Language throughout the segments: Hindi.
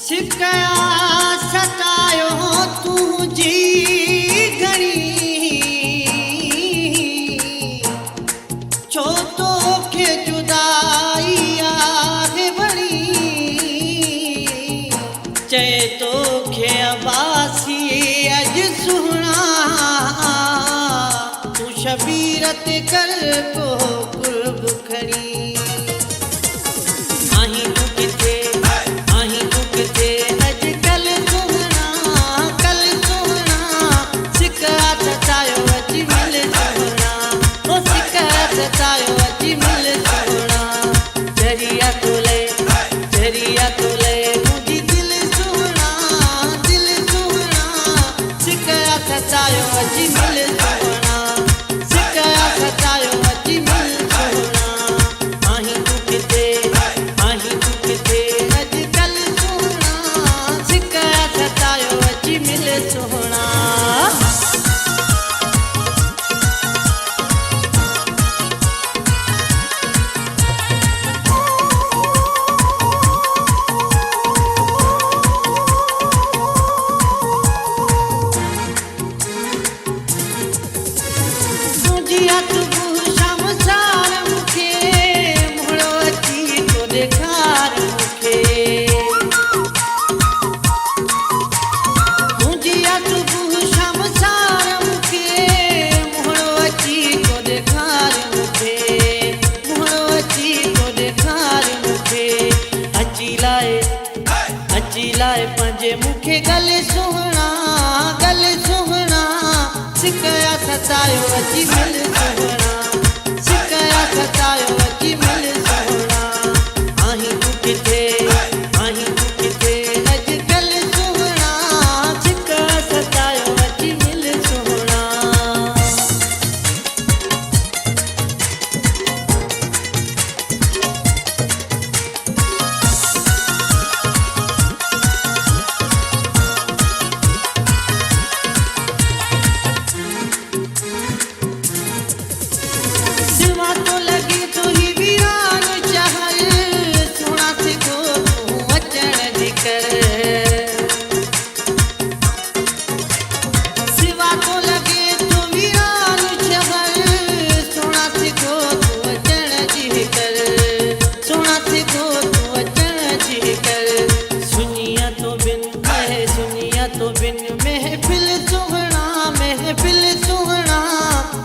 सिकया सतायो तुझी घणी छो तोखे जुदाई आहे बणी चए तोखे अबासी अज सुहणा तू शबीर ते कर को कुर्ब खड़ी पंजे मुखे गले सुहणा सिकया सतायो अची मिल सुहणा सिकया सतायो अची मिल सुहणा आही तू किथे अजकल सुहणा सिकया सतायो अची मिल सुहणा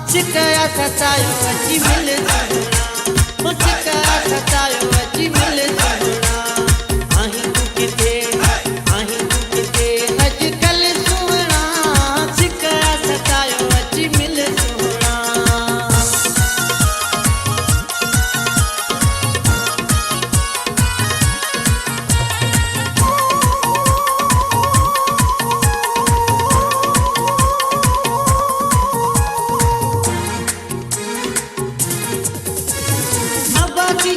सिकया सतायो अची मिल सुहणा सिकया सतायो अची मिल सुहणा आही तू किथे अजकल सुहणा सिकया सतायो अची मिल सुहणा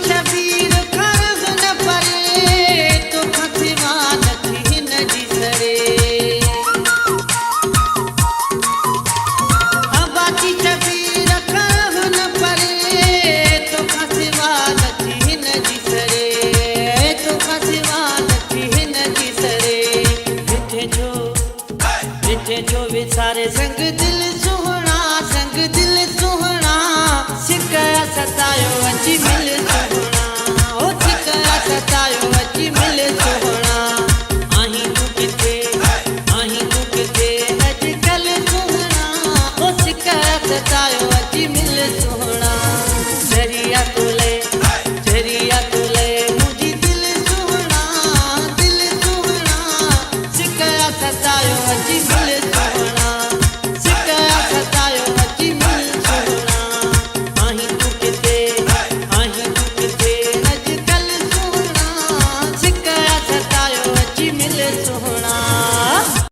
शबीर खर्ज न परे तो खसिमा नथी न जी सरे अबाची शबीर खर्ज न परे तो खसिमा नथी न जी सरे तो खसिमा नथी न जी सरे मिठे जो विसारे संग दिल सुहणा सिकया सतायो अची मिल सुहणा सिकया सतायो अची मिल सुहणा आही तू किथे अजकल सुहणा सिकया सतायो अची मिल सुहणा दरिया